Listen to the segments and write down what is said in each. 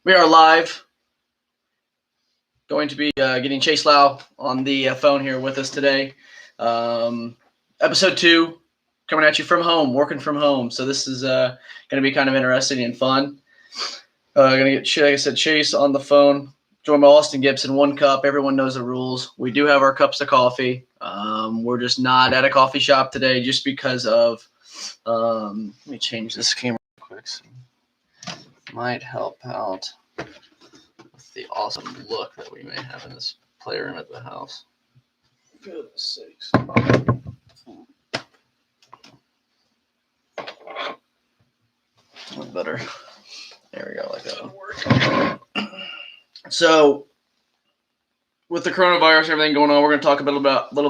We are live. Going to be getting Chase Lau on the phone here with us today. Episode 2, coming at you from home, working from home. So this is going to be kind of interesting and fun. Going to get, like I said, Chase on the phone. Joined by Austin Gibson, 1 cup. Everyone knows the rules. We do have our cups of coffee. We're just not at a coffee shop today just because of let me change this camera real quick. So might help out with the awesome look that we may have in this playroom at the house. Goodness sakes. Better. There we go, like that one. So, with the coronavirus and everything going on, we're going to talk a little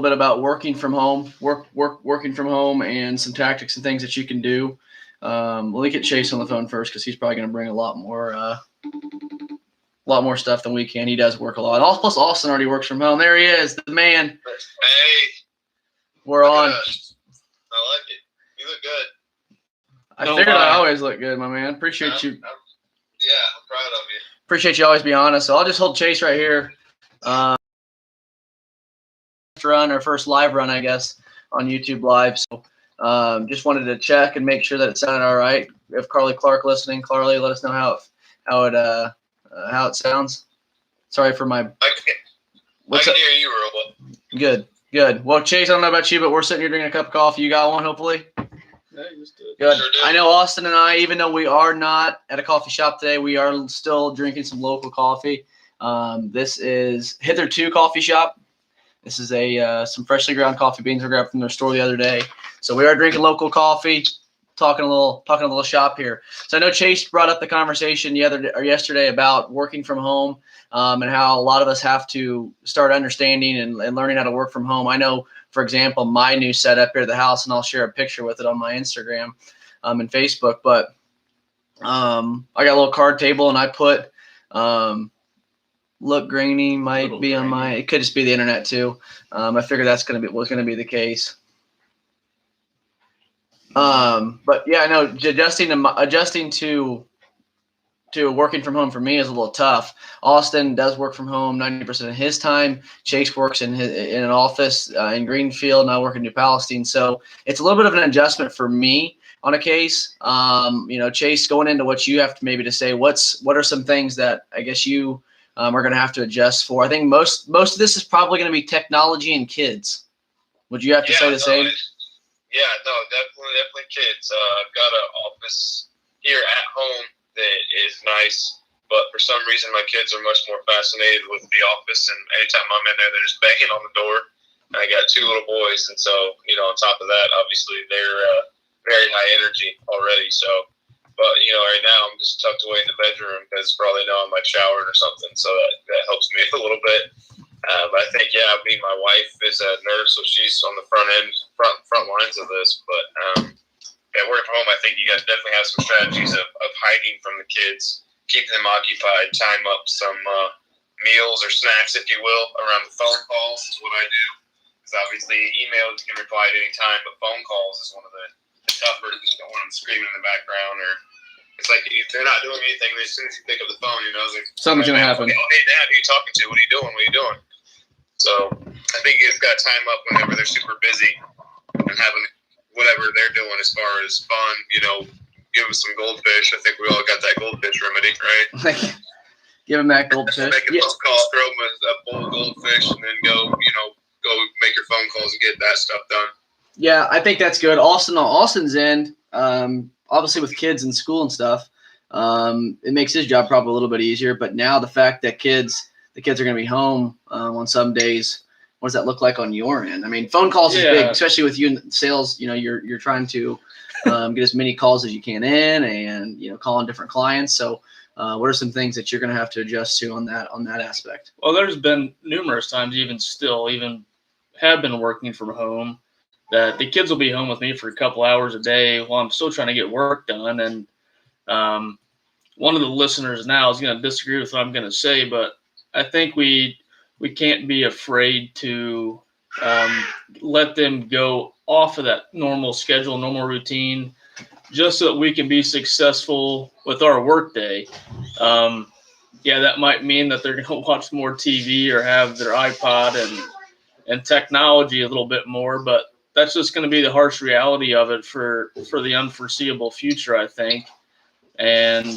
bit about working from home, working from home, and some tactics and things that you can do. Let me get Chase on the phone first because he's probably going to bring a lot more stuff than we can. He does work a lot. Also, Austin already works from home. There he is, the man. Hey, we're on. I like it. You look good. I figured I always look good, my man. Appreciate you. I'm proud of you. Appreciate you always being honest. So I'll just hold Chase right here. Our first live run, I guess, on YouTube Live. So just wanted to check and make sure that it sounded all right. If Carly Clark listening, Carly, let us know how it sounds. Sorry for my. I can hear you real well. Good. Well, Chase, I don't know about you, but we're sitting here drinking a cup of coffee. You got one, hopefully. Yeah, you just did. Good. Sure did. I know Austin and I, even though we are not at a coffee shop today, we are still drinking some local coffee. This is Hitherto Coffee Shop. This is some freshly ground coffee beans we grabbed from their store the other day. So we are drinking local coffee, talking a little shop here. So I know Chase brought up the conversation yesterday about working from home and how a lot of us have to start understanding and learning how to work from home. I know, for example, my new setup here at the house, and I'll share a picture with it on my Instagram and Facebook. But I got a little card table, and I put look grainy might be on my. It could just be the internet too. I figured that's was going to be the case. But yeah, I know adjusting to working from home for me is a little tough. Austin does work from home 90% of his time. Chase works in an office in Greenfield, and I work in New Palestine. So it's a little bit of an adjustment for me on a case. Chase, going into what you have to maybe to say, what are some things that I guess you are going to have to adjust for? I think most of this is probably going to be technology and kids. Would you have to say the same? Yeah, no, definitely kids. I've got an office here at home that is nice, but for some reason my kids are much more fascinated with the office, and anytime I'm in there, they're just banging on the door. And I got 2 little boys, and so, on top of that, obviously they're very high energy already. So, but, right now I'm just tucked away in the bedroom because for all they know I might shower or something, so that helps me a little bit. But I think, my wife is a nurse, so she's on the front lines of this. But working from home, I think you guys definitely have some strategies of hiding from the kids, keeping them occupied, time up some meals or snacks, if you will, around the phone calls is what I do. Because obviously email you can reply at any time, but phone calls is one of the tougher. You don't want them screaming in the background, or it's like if they're not doing anything, as soon as you pick up the phone, something's gonna happen. Oh, hey, Dad, who are you talking to? What are you doing? What are you doing? So I think you've got to time up whenever they're super busy and having whatever they're doing as far as fun, give them some goldfish. I think we all got that goldfish remedy, right? Give them that goldfish. Make a phone call, throw them a bowl of goldfish, and then go make your phone calls and get that stuff done. Yeah, I think that's good. Austin's end, obviously with kids in school and stuff, it makes his job probably a little bit easier. But now the fact that the kids are going to be home on some days, what does that look like on your end? I mean, phone calls is big, especially with you in sales. You're trying to get as many calls as you can in, and calling different clients. So, what are some things that you're going to have to adjust to on that aspect? Well, there's been numerous times, even have been working from home, that the kids will be home with me for a couple hours a day while I'm still trying to get work done. And one of the listeners now is going to disagree with what I'm going to say, but I think we can't be afraid to let them go off of that normal schedule, normal routine, just so that we can be successful with our work day. yeah, that might mean that they're going to watch more TV or have their iPod and technology a little bit more, but that's just going to be the harsh reality of it for the unforeseeable future, I think. And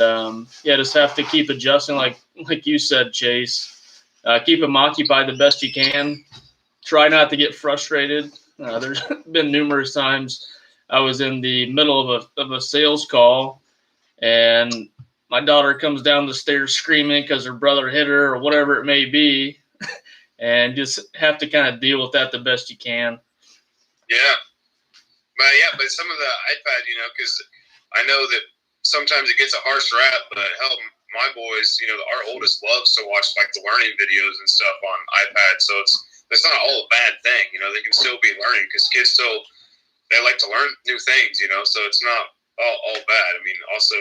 yeah, just have to keep adjusting, like you said, Chase. Keep them occupied the best you can. Try not to get frustrated. There's been numerous times I was in the middle of a sales call, and my daughter comes down the stairs screaming because her brother hit her or whatever it may be, and just have to kind of deal with that the best you can. Yeah. But some of the iPad, because I know that sometimes it gets a harsh rap, but hell, my boys, our oldest loves to watch like the learning videos and stuff on iPad. So it's not all a bad thing. They can still be learning because kids they like to learn new things. So it's not all bad. I mean, also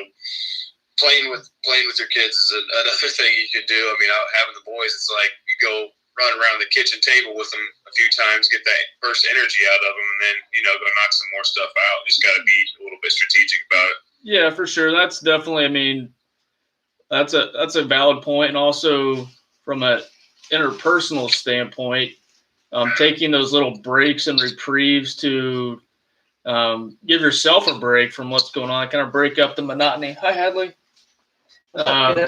playing with your kids is another thing you could do. I mean, having the boys, it's like you go run around the kitchen table with them a few times, get that first energy out of them, and then go knock some more stuff out. Just got to be a little bit strategic about it. Yeah, for sure. That's definitely. I mean, that's a valid point, and also from a interpersonal standpoint, taking those little breaks and reprieves to give yourself a break from what's going on, kind of break up the monotony. Hi, Hadley.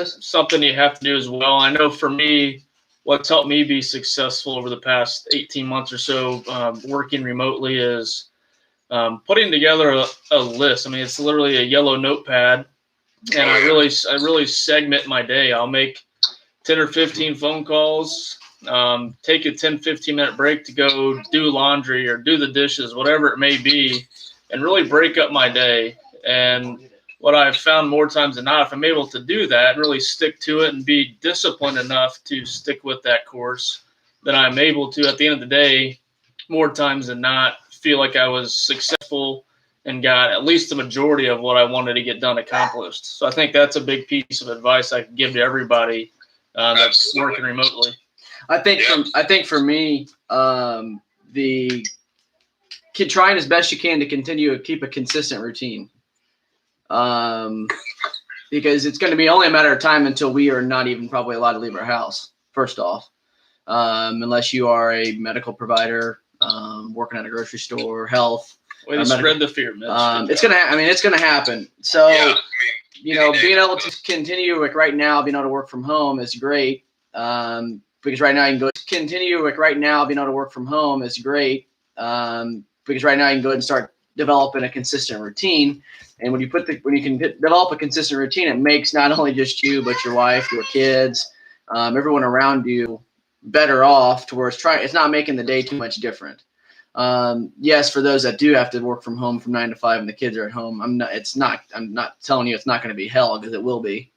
Something you have to do as well. I know for me, what's helped me be successful over the past 18 months or so working remotely is putting together a list. I mean, it's literally a yellow notepad, and I really segment my day. I'll make 10 or 15 phone calls, take a 10, 15-minute break to go do laundry or do the dishes, whatever it may be, and really break up my day. And what I've found more times than not, if I'm able to do that, really stick to it and be disciplined enough to stick with that course, then I'm able to, at the end of the day, more times than not, feel like I was successful and got at least the majority of what I wanted to get done accomplished. So I think that's a big piece of advice I could give to everybody that's working remotely. I think for me, the kid trying as best you can to continue to keep a consistent routine. Because it's going to be only a matter of time until we are not even probably allowed to leave our house, first off, unless you are a medical provider, working at a grocery store, health. Way to spread the fear, Mitch. It's going to happen. So, being able to continue like right now, being able to work from home is great. Because right now you can go continue like right now, being able to work from home is great. Because right now you can go ahead and start developing a consistent routine. And when you can develop a consistent routine, it makes not only just you, but your wife, your kids, everyone around you better off to where it's not making the day too much different. Yes, for those that do have to work from home from 9 to 5 and the kids are at home, I'm not telling you it's not going to be hell, because it will be.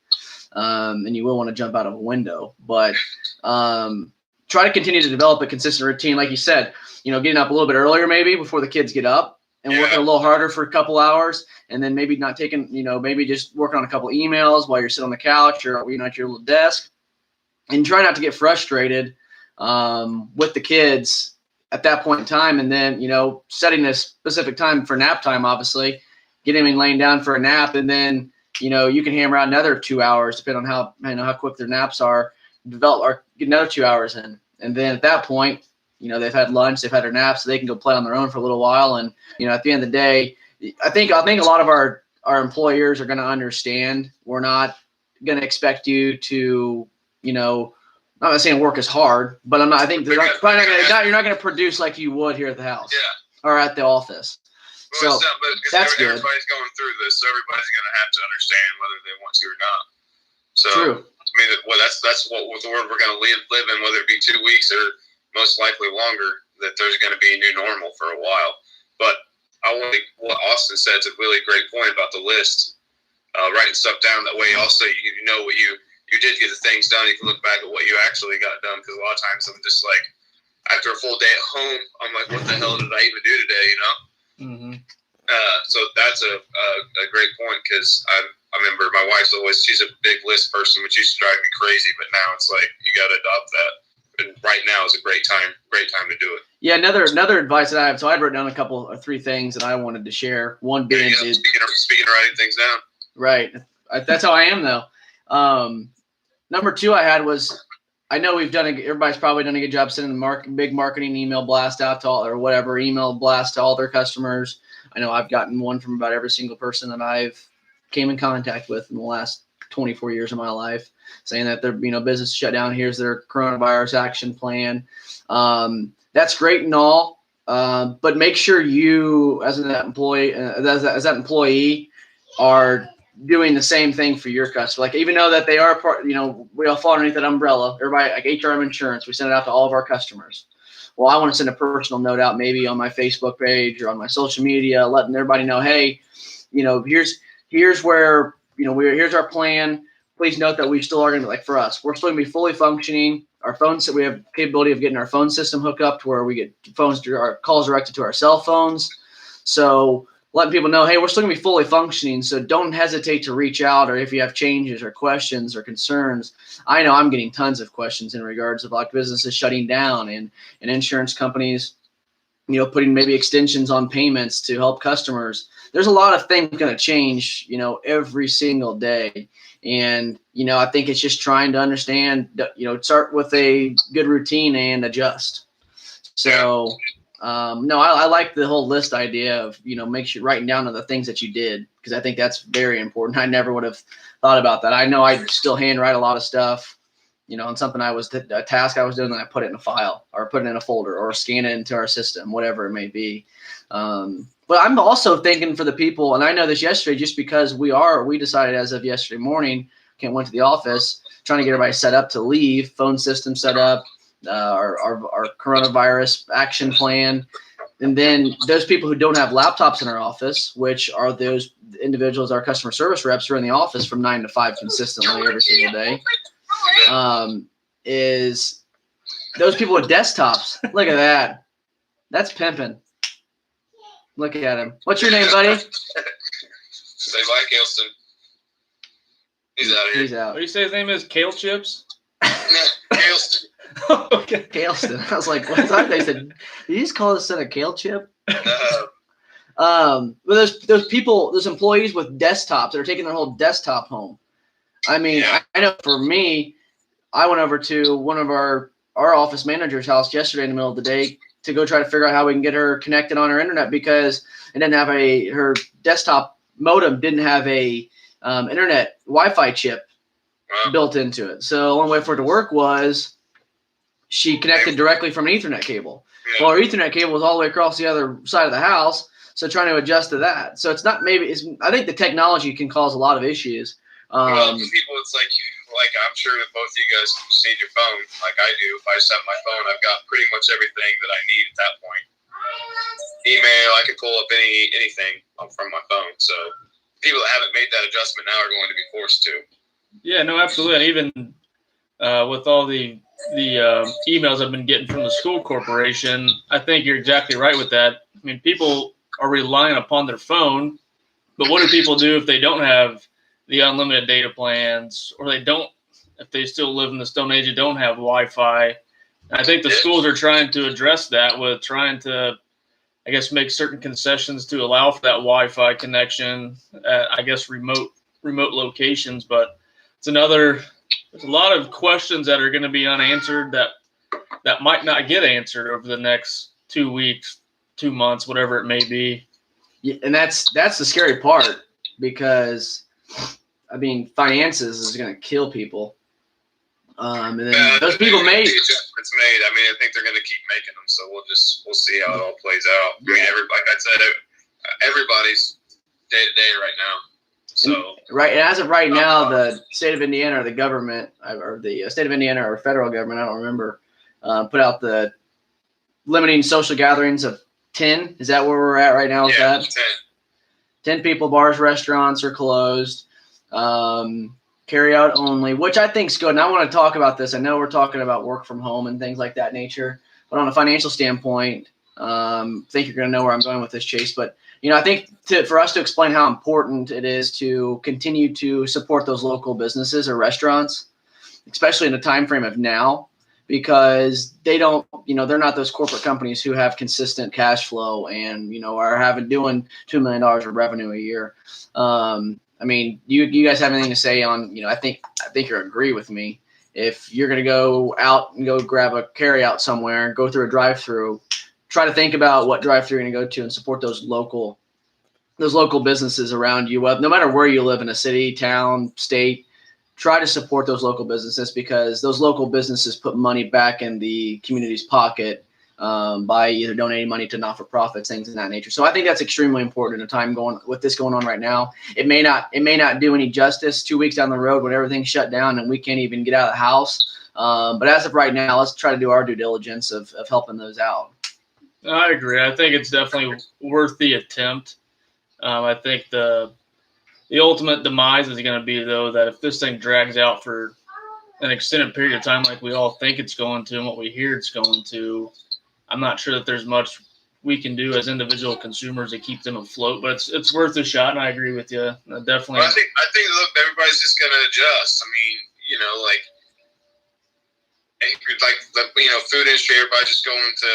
And you will want to jump out of a window, but try to continue to develop a consistent routine. Like you said, getting up a little bit earlier, maybe before the kids get up, and working a little harder for a couple hours, and then maybe not taking, maybe just working on a couple emails while you're sitting on the couch or, at your little desk, and try not to get frustrated with the kids at that point in time. And then, setting a specific time for nap time, obviously, getting them laying down for a nap. And then, you can hammer out another 2 hours, depending on how quick their naps are, get another 2 hours in. And then at that point, they've had lunch, they've had their naps, so they can go play on their own for a little while. And, at the end of the day, I think a lot of our employers are going to understand. We're not going to expect you to, I'm not saying work is hard, but I think you're not going to produce like you would here at the house or at the office. Well, so that's good. Everybody's going through this, so everybody's going to have to understand whether they want to or not. So, true. I mean, that's what the world we're going to live in, whether it be 2 weeks or most likely longer, that there's going to be a new normal for a while. But what Austin said is a really great point about the list. Writing stuff down, that way also you know what you did get the things done. You can look back at what you actually got done, because a lot of times I'm just like, after a full day at home, I'm like, what the hell did I even do today, Mm-hmm. So that's a great point, because I remember my wife's she's a big list person, which used to drive me crazy, but now it's like you got to adopt that. And right now is a great time to do it. Yeah, another advice that I have. So I'd written down a couple or three things that I wanted to share. One being speaking of writing things down. Right, that's how I am though. number two I had was, I know everybody's probably done a good job sending the big marketing email blast out to all, or whatever, email blast to all their customers. I know I've gotten one from about every single person that I've came in contact with in the last 24 years of my life, saying that their business shut down. Here's their coronavirus action plan. That's great and all, but make sure you, as that employee, are doing the same thing for your customer. Like, even though that they are part, we all fall underneath that umbrella. Everybody, like HRM Insurance, we send it out to all of our customers. Well, I want to send a personal note out, maybe on my Facebook page or on my social media, letting everybody know, hey, here's where, here's our plan. Please note that we still are going to, like, for us, we're still going to be fully functioning. Our phones, we have capability of getting our phone system hooked up to where we get our calls directed to our cell phones. So letting people know, hey, we're still going to be fully functioning, so don't hesitate to reach out, or if you have changes or questions or concerns. I know I'm getting tons of questions in regards of, like, businesses shutting down and insurance companies, putting maybe extensions on payments to help customers. There's a lot of things going to change, every single day. And, I think it's just trying to understand, start with a good routine and adjust. So, no, I like the whole list idea of, make sure writing down the things that you did, because I think that's very important. I never would have thought about that. I know I still handwrite a lot of stuff, on something a task I was doing, and I put it in a file or put it in a folder or scan it into our system, whatever it may be. But I'm also thinking for the people, and I know this yesterday, just because we decided as of yesterday morning, went to the office, trying to get everybody set up to leave, phone system set up, our coronavirus action plan. And then those people who don't have laptops in our office, which are those individuals, our customer service reps, who are in the office from 9 to 5 consistently every single day, is those people with desktops. Look at that. That's pimping. Look at him. What's your name, buddy? Say bye, Kaleston. He's out of here. He's out. What do you say his name is? Kale Chips? Kaleston. Okay. Kaleston. I was like, what time? They said, did you just call this a kale chip? But those people, those employees with desktops that are taking their whole desktop home. I mean, Yeah. I know for me, I went over to one of our office manager's house yesterday in the middle of the day to go try to figure out how we can get her connected on her internet, because it didn't have her desktop modem didn't have a internet Wi-Fi chip built into it. So one way for it to work was she connected directly from an Ethernet cable. Yeah. Well, our Ethernet cable was all the way across the other side of the house, so trying to adjust to that. So it's not I think the technology can cause a lot of issues. Well, for people, it's like I'm sure that both of you guys just need your phone, like I do. If I just have my phone, I've got pretty much everything that I need at that point. Email, I can pull up anything from my phone. So people that haven't made that adjustment now are going to be forced to. Yeah, no, absolutely. And even with all the emails I've been getting from the school corporation, I think you're exactly right with that. I mean, people are relying upon their phone, but what do people do if they don't have the unlimited data plans, or if they still live in the Stone Age and don't have Wi-Fi? And I think the schools are trying to address that with trying to, I guess, make certain concessions to allow for that Wi-Fi connection at, I guess, remote locations. But there's a lot of questions that are going to be unanswered that might not get answered over the next 2 weeks, 2 months, whatever it may be. Yeah, and that's the scary part, because I mean, finances is going to kill people. And then those people the may. adjustments made. I mean, I think they're going to keep making them. So we'll see how it all plays out. I mean, like I said, everybody's day to day right now. So Right, and as of right now, the state of Indiana, or the government, or the state of Indiana, or federal government, I don't remember, put out the limiting social gatherings of 10. Is that where we're at right now with yeah, that? 10 people, bars, restaurants are closed. Carry out only, which I think is good. And I want to talk about this. I know we're talking about work from home and things like that nature, but on a financial standpoint, I think you're going to know where I'm going with this, Chase. But, I think for us to explain how important it is to continue to support those local businesses or restaurants, especially in the time frame of now, because they don't, they're not those corporate companies who have consistent cash flow and, are doing $2 million of revenue a year. I mean, you guys have anything to say on, I think you agree with me if you're going to go out and go grab a carry out somewhere, go through a drive-through, try to think about what drive-through you're going to go to and support those local businesses around you. No matter where you live in a city, town, state, try to support those local businesses, because those local businesses put money back in the community's pocket by either donating money to not-for-profits, things of that nature. So I think that's extremely important in a time going on right now. It may not do any justice 2 weeks down the road when everything's shut down and we can't even get out of the house. But as of right now, let's try to do our due diligence of helping those out. I agree. I think it's definitely worth the attempt. I think the ultimate demise is going to be, though, that if this thing drags out for an extended period of time like we all think it's going to and what we hear it's going to, I'm not sure that there's much we can do as individual consumers to keep them afloat. But it's worth a shot, and I agree with you. Definitely. Well, I think look, everybody's just going to adjust. I mean, food industry, everybody just going to,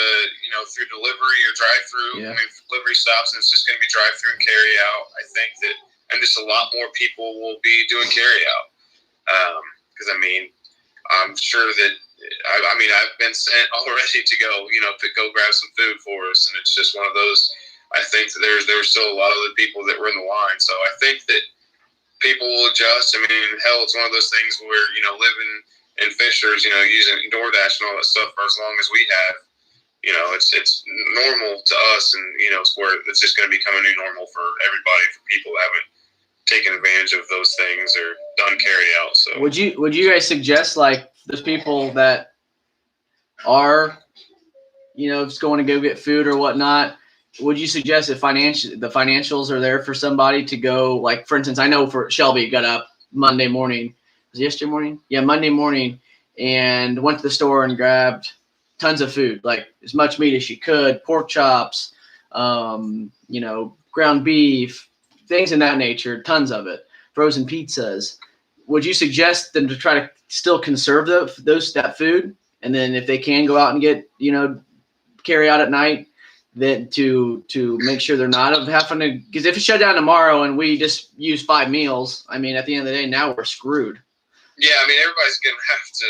through delivery or drive-through. Yeah. I mean, delivery stops, and it's just going to be drive-through and carry-out. I think that, and just a lot more people will be doing carry-out. Because, I'm sure that, I've been sent already to go, go grab some food for us, and it's just one of those. I think that there's still a lot of the people that were in the line. So I think that people will adjust. I mean, hell, it's one of those things where, living in Fishers, using DoorDash and all that stuff for as long as we have, it's normal to us, and it's where it's just going to become a new normal for everybody, for people that haven't taken advantage of those things or done carry out. So would you guys suggest, like, those people that are just going to go get food or whatnot, would you suggest that the financials are there for somebody to go, like, for instance, I know for Shelby got up Monday morning. Was it yesterday morning? Yeah, Monday morning, and went to the store and grabbed tons of food, like as much meat as she could, pork chops, ground beef, things in that nature, tons of it, frozen pizzas. Would you suggest them to try to still conserve that food, and then if they can go out and get carry out at night, then to make sure they're not having to, because if it's shut down tomorrow and we just use 5 meals, at the end of the day, now we're screwed. Yeah, everybody's going to have to,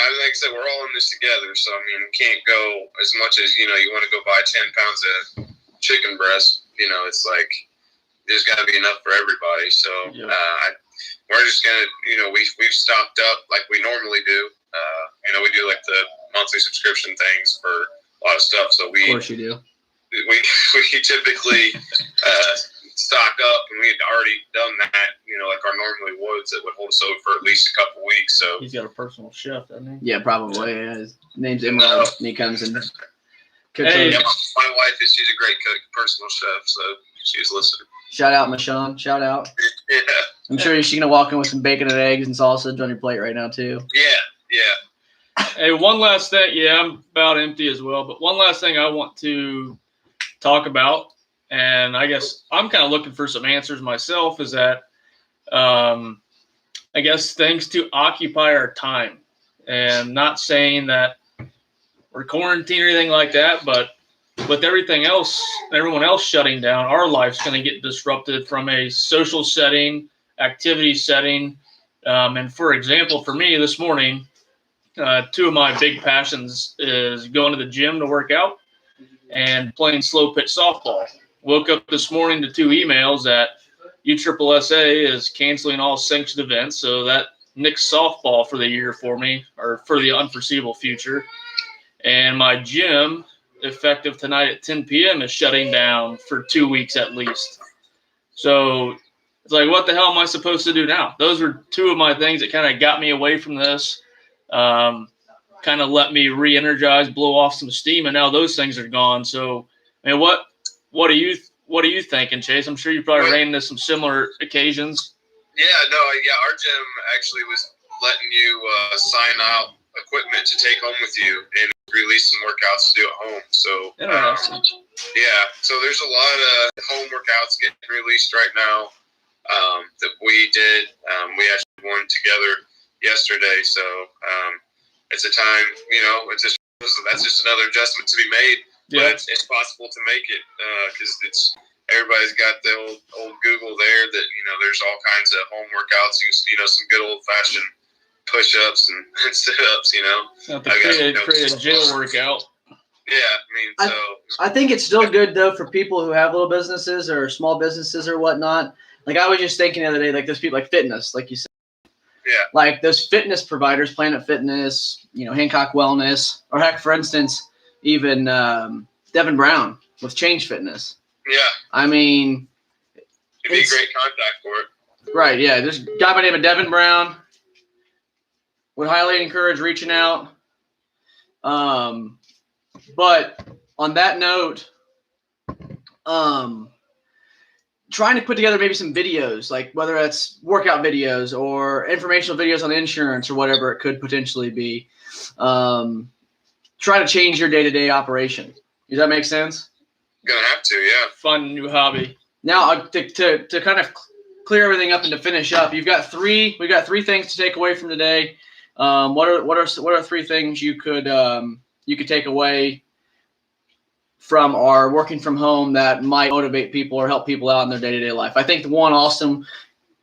like I said, we're all in this together. So, you can't go as much as, you want to go buy 10 pounds of chicken breast. It's like, there's got to be enough for everybody. So, Yeah. We're just going to, we've stocked up like we normally do. We do like the monthly subscription things for a lot of stuff. So Of course you do. we typically stock up, and we had already done that, like our normally would, that would hold us over for at least a couple weeks. So He's got a personal chef, doesn't he? Yeah, probably. Yeah. His name's Emerald, and he comes and cooks. Hey. yeah, my wife she's a great cook, personal chef, so she's listening. Shout out, Michonne. Shout out. Yeah, I'm sure she's gonna walk in with some bacon and eggs and sausage on your plate right now too. yeah. Hey, one last thing. Yeah, I'm about empty as well. But one last thing I want to talk about, and I guess I'm kind of looking for some answers myself, is that I guess things to occupy our time. And not saying that we're quarantined or anything like that, but with everything else, everyone else shutting down, our life's going to get disrupted from a social setting, activity setting. And for example, for me this morning, 2 of my big passions is going to the gym to work out and playing slow pitch softball. Woke up this morning to 2 emails that USSSA is canceling all sanctioned events, so that nixed softball for the year for me, or for the unforeseeable future. And my gym, effective tonight at 10 p.m., is shutting down for 2 weeks at least. So it's like, what the hell am I supposed to do now? Those were 2 of my things that kind of got me away from this, kind of let me re-energize, blow off some steam, and now those things are gone. So, what are you thinking, Chase? I'm sure you probably ran into some similar occasions. Our gym actually was letting you sign out equipment to take home with you and release some workouts to do at home. So so there's a lot of home workouts getting released right now that we did. We actually won together yesterday, so it's a time, that's just another adjustment to be made. Yeah. But it's possible to make it because everybody's got the old Google there that there's all kinds of home workouts. Some good old fashioned push-ups and sit-ups, you know. Have to create a jail workout. Yeah, I mean, I think it's still good though for people who have little businesses or small businesses or whatnot. Like I was just thinking the other day, like there's people like fitness, like you said. yeah, Like those fitness providers, Planet Fitness, Hancock Wellness, or heck, for instance, even Devin Brown with Change Fitness. yeah, I mean, it'd be a great contact for it. Right, yeah. There's a guy by the name of Devin Brown. Would highly encourage reaching out. But on that note, trying to put together maybe some videos, like whether that's workout videos or informational videos on insurance or whatever it could potentially be. Try to change your day-to-day operation. Does that make sense? Gonna have to, yeah. Fun new hobby. Now, to kind of clear everything up and to finish up, we got three things to take away from today. What are three things you could take away from our working from home that might motivate people or help people out in their day-to-day life? I think the one, Austin,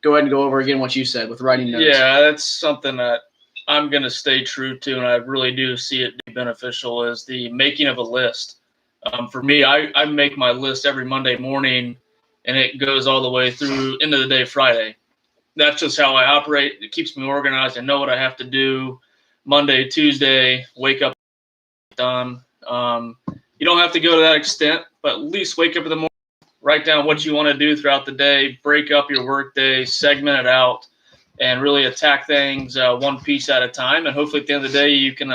go ahead and go over again what you said with writing notes. Yeah, that's something that I'm going to stay true to, and I really do see it be beneficial, is the making of a list. For me, I make my list every Monday morning, and it goes all the way through into the day Friday. That's just how I operate. It keeps me organized. I know what I have to do Monday, Tuesday, wake up, done. You don't have to go to that extent, but at least wake up in the morning, write down what you want to do throughout the day, break up your work day, segment it out, and really attack things one piece at a time. And hopefully at the end of the day, you can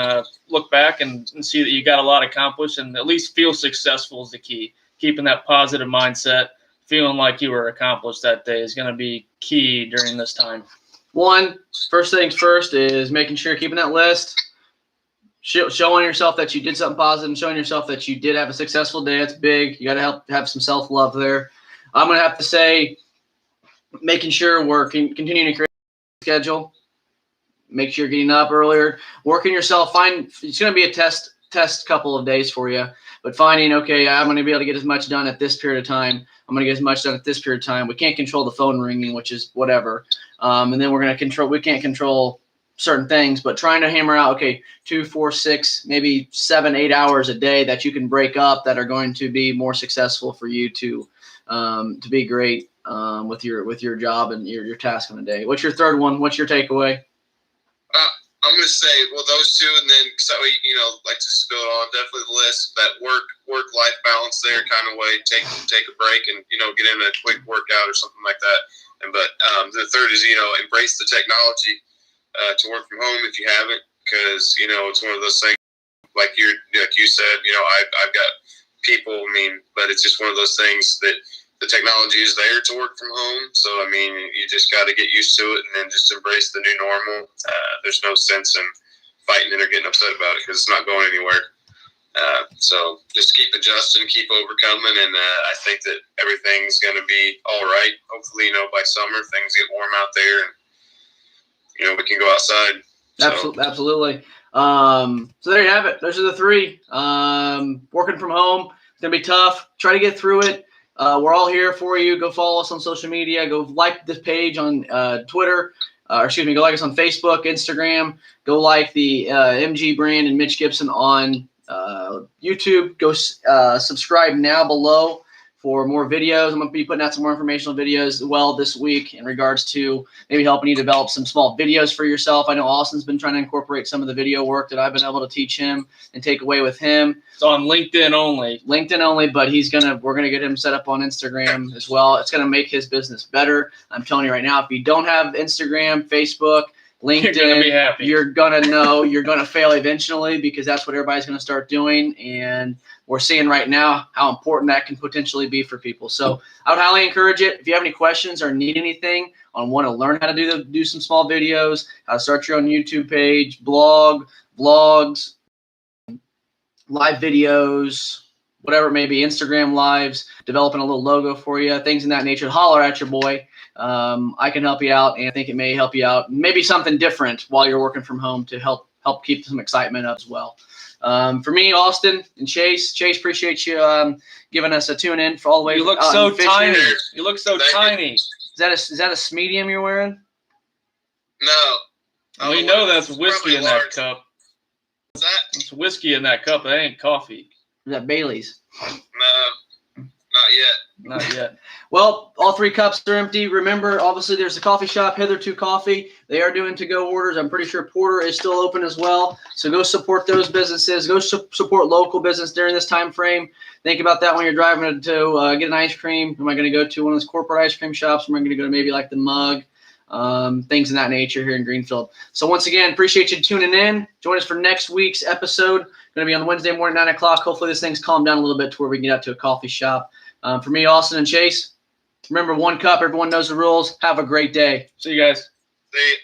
look back and see that you got a lot accomplished and at least feel successful is the key. Keeping that positive mindset, feeling like you were accomplished that day is going to be key during this time. First things first is making sure you're keeping that list, showing yourself that you did something positive, and showing yourself that you did have a successful day. That's big. You got to have some self-love there. I'm going to have to say making sure we're continuing to create a schedule. Make sure you're getting up earlier, working yourself. It's going to be a test couple of days for you, but finding, okay, I'm going to be able to get as much done at this period of time. I'm going to get as much done at this period of time. We can't control the phone ringing, which is whatever. And then we can't control certain things, but trying to hammer out, okay, 2, 4, 6, maybe 7, 8 hours a day that you can break up that are going to be more successful for you to be great with your job and your task on a day. What's your third one? What's your takeaway? I'm going to say, well, those two, and then, like to spill it on, definitely the list, that work-life balance there kind of way, take a break and, get in a quick workout or something like that. But the third is, embrace the technology to work from home if you haven't, because, it's one of those things, like you said, I've got people, but it's just one of those things that the technology is there to work from home. So, you just got to get used to it and then just embrace the new normal. There's no sense in fighting it or getting upset about it because it's not going anywhere. So just keep adjusting, keep overcoming, and I think that everything's going to be all right. Hopefully, by summer, things get warm out there and, we can go outside. Absolutely. So there you have it. Those are the three. Working from home, it's going to be tough. Try to get through it. We're all here for you. Go follow us on social media. Go like this page on Twitter. Go like us on Facebook, Instagram. Go like the MG Brand and Mitch Gibson on YouTube. Go subscribe now below for more videos. I'm going to be putting out some more informational videos as well this week in regards to maybe helping you develop some small videos for yourself. I know Austin's been trying to incorporate some of the video work that I've been able to teach him and take away with him. It's on LinkedIn only. But we're gonna get him set up on Instagram as well. It's gonna make his business better. I'm telling you right now, if you don't have Instagram, Facebook, LinkedIn, you're gonna know you're gonna fail eventually, because that's what everybody's gonna start doing, and we're seeing right now how important that can potentially be for people. So I would highly encourage it. If you have any questions or need anything on want to learn how to do some small videos, how to start your own YouTube page, blog, vlogs, live videos, whatever it may be, Instagram lives, developing a little logo for you, things in that nature, holler at your boy. I can help you out, and I think it may help you out. Maybe something different while you're working from home to help keep some excitement up as well. For me, Austin and Chase, appreciate you giving us a tune in for all the way. You look so tiny. You look so tiny. Is that a medium you're wearing? No. We know that's It's whiskey probably in that large. cup. What's that? It's whiskey in that cup. That ain't coffee. Is that Bailey's? No, not yet. Not yet. Well, all 3 cups are empty. Remember, obviously, there's the coffee shop, Hitherto Coffee. They are doing to-go orders. I'm pretty sure Porter is still open as well. So go support those businesses. Go support local business during this time frame. Think about that when you're driving to get an ice cream. Am I going to go to one of those corporate ice cream shops? Am I going to go to maybe like the Mug? Things of that nature here in Greenfield. So once again, appreciate you tuning in. Join us for next week's episode. Going to be on Wednesday morning, 9 o'clock. Hopefully this thing's calmed down a little bit to where we can get out to a coffee shop. For me, Austin, and Chase, remember 1 cup. Everyone knows the rules. Have a great day. See you guys. See.